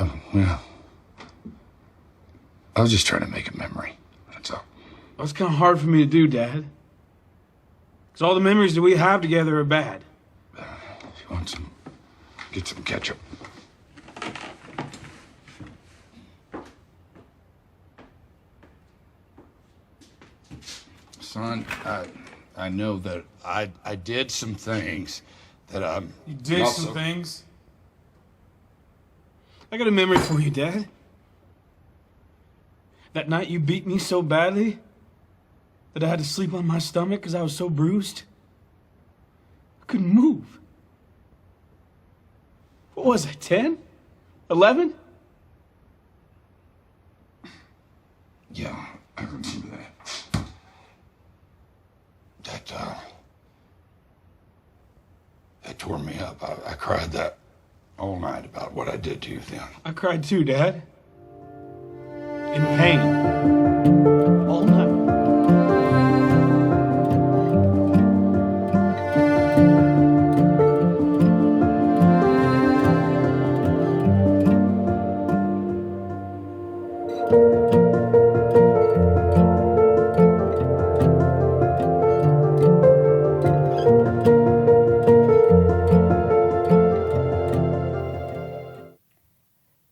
Well, I was just trying to make a memory. That's all. Well, it's kind of hard for me to do, Dad. Because all the memories that we have together are bad. If you want some, get some ketchup. Son, I know that I did some things that You did some things? I got a memory for you, Dad. That night you beat me so badly that I had to sleep on my stomach because I was so bruised. I couldn't move. What was I, 10? 11? Yeah, I remember that. That tore me up. I cried that all night about what I did to you then. I cried too, Dad. In pain. All night.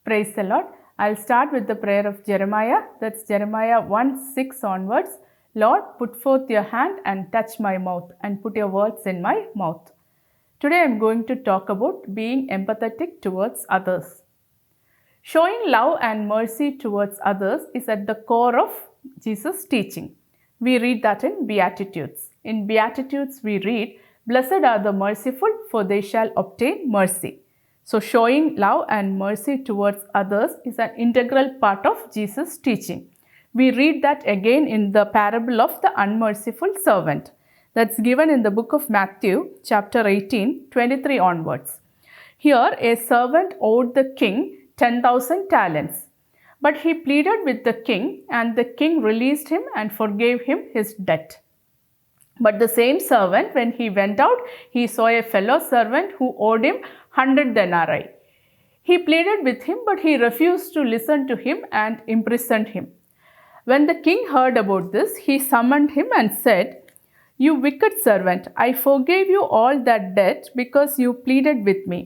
Praise the Lord. I'll start with the prayer of Jeremiah. That's Jeremiah 1:6 onwards. Lord, put forth your hand and touch my mouth and put your words in my mouth. Today I'm going to talk about being empathetic towards others. Showing love and mercy towards others is at the core of Jesus' teaching. We read that in Beatitudes. In Beatitudes we read, "Blessed are the merciful, for they shall obtain mercy." So showing love and mercy towards others is an integral part of Jesus' teaching. We read that again in the parable of the unmerciful servant. That's given in the book of Matthew, chapter 18, 23 onwards. Here, a servant owed the king 10,000 talents. But he pleaded with the king, and the king released him and forgave him his debt. But the same servant, when he went out, he saw a fellow servant who owed him 100 denarii. He pleaded with him, but he refused to listen to him and imprisoned him. When the king heard about this, he summoned him and said, "You wicked servant, I forgave you all that debt because you pleaded with me.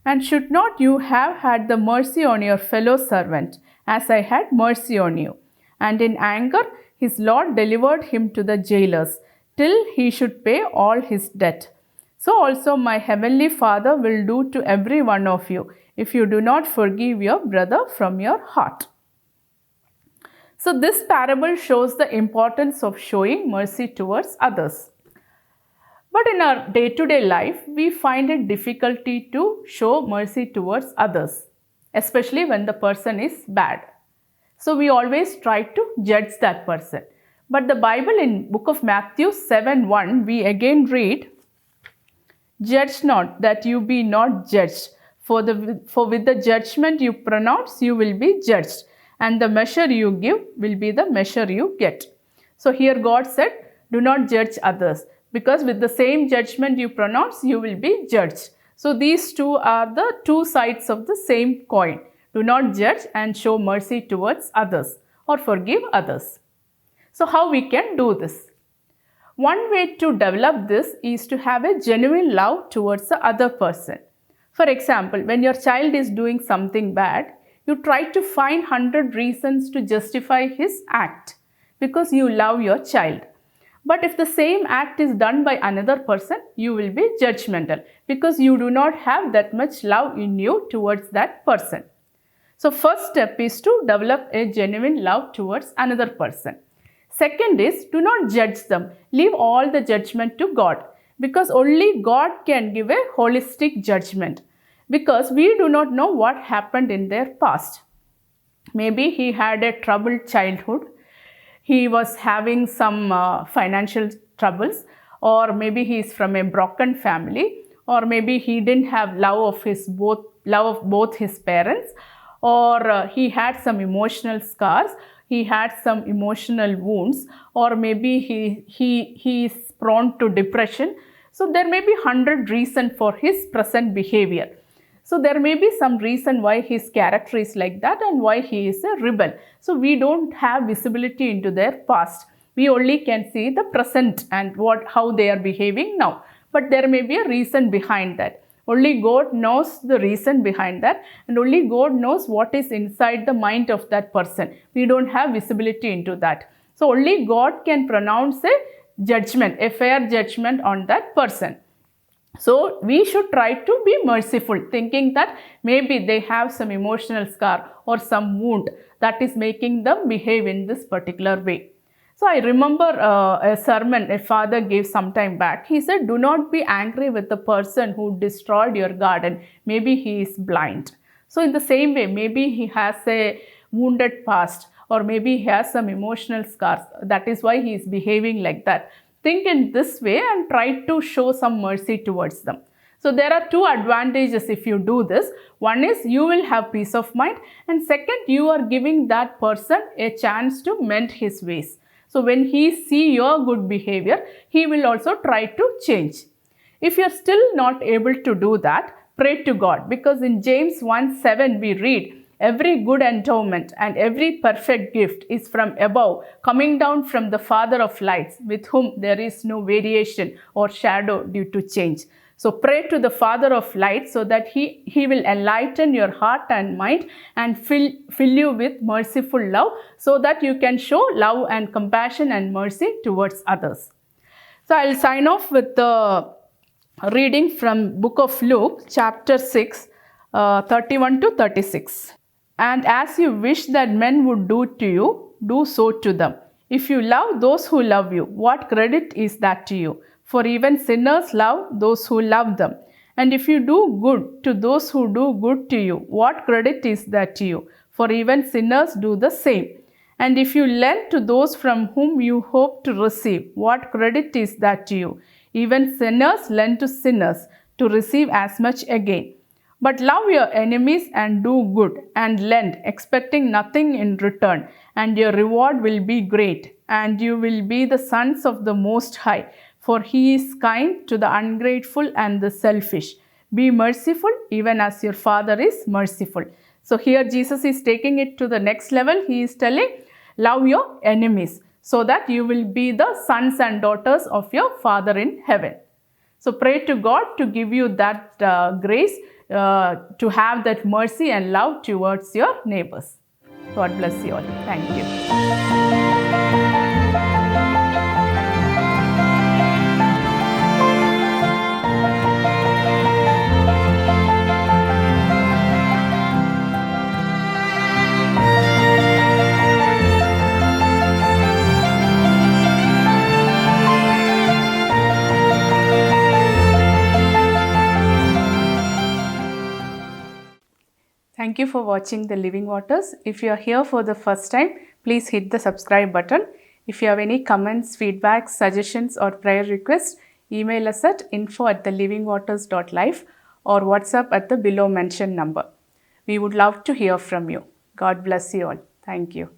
And should not you have had the mercy on your fellow servant, as I had mercy on you?" And in anger, his lord delivered him to the jailers, till he should pay all his debt. So also my heavenly Father will do to every one of you, if you do not forgive your brother from your heart. So this parable shows the importance of showing mercy towards others. But in our day-to-day life, we find it difficulty to show mercy towards others, especially when the person is bad. So we always try to judge that person. But the Bible in book of Matthew 7:1, we again read, "Judge not, that you be not judged. For with the judgment you pronounce, you will be judged. And the measure you give will be the measure you get." So here God said, do not judge others, because with the same judgment you pronounce, you will be judged. So these two are the two sides of the same coin. Do not judge and show mercy towards others or forgive others. So how we can do this? One way to develop this is to have a genuine love towards the other person. For example, when your child is doing something bad, you try to find 100 reasons to justify his act because you love your child. But if the same act is done by another person, you will be judgmental because you do not have that much love in you towards that person. So first step is to develop a genuine love towards another person. Second is, do not judge them. Leave all the judgment to God, because only God can give a holistic judgment, because we do not know what happened in their past. Maybe he had a troubled childhood, he was having some financial troubles, or maybe he is from a broken family, or maybe he didn't have love of both his parents, or he had some emotional scars. He had some emotional wounds, or maybe he is prone to depression. So there may be 100 reasons for his present behavior. So there may be some reason why his character is like that and why he is a rebel. So we don't have visibility into their past. We only can see the present and how they are behaving now. But there may be a reason behind that. Only God knows the reason behind that, and only God knows what is inside the mind of that person. We don't have visibility into that. So only God can pronounce a judgment, a fair judgment on that person. So we should try to be merciful, thinking that maybe they have some emotional scar or some wound that is making them behave in this particular way. So I remember a sermon a father gave some time back. He said, do not be angry with the person who destroyed your garden. Maybe he is blind. So in the same way, maybe he has a wounded past, or maybe he has some emotional scars. That is why he is behaving like that. Think in this way and try to show some mercy towards them. So there are two advantages if you do this. One is you will have peace of mind, and second, you are giving that person a chance to mend his ways. So when he see your good behavior, he will also try to change. If you are still not able to do that, pray to God, because in James 1:7 we read, every good endowment and every perfect gift is from above, coming down from the Father of lights, with whom there is no variation or shadow due to change. So pray to the Father of lights so that he will enlighten your heart and mind and fill you with merciful love, so that you can show love and compassion and mercy towards others. So I'll sign off with the reading from book of Luke, chapter 6, 31 to 36. And as you wish that men would do to you, do so to them. If you love those who love you, what credit is that to you? For even sinners love those who love them. And if you do good to those who do good to you, what credit is that to you? For even sinners do the same. And if you lend to those from whom you hope to receive, what credit is that to you? Even sinners lend to sinners to receive as much again. But love your enemies and do good and lend, expecting nothing in return, and your reward will be great, and you will be the sons of the Most High. For he is kind to the ungrateful and the selfish. Be merciful even as your Father is merciful. So here Jesus is taking it to the next level. He is telling, love your enemies, so that you will be the sons and daughters of your Father in heaven. So pray to God to give you that grace to have that mercy and love towards your neighbors. God bless you all. Thank you. Thank you for watching The Living Waters. If you are here for the first time, please hit the subscribe button. If you have any comments, feedback, suggestions or prayer requests, email us at info@thelivingwaters.life or WhatsApp at the below mentioned number. We would love to hear from you. God bless you all. Thank you.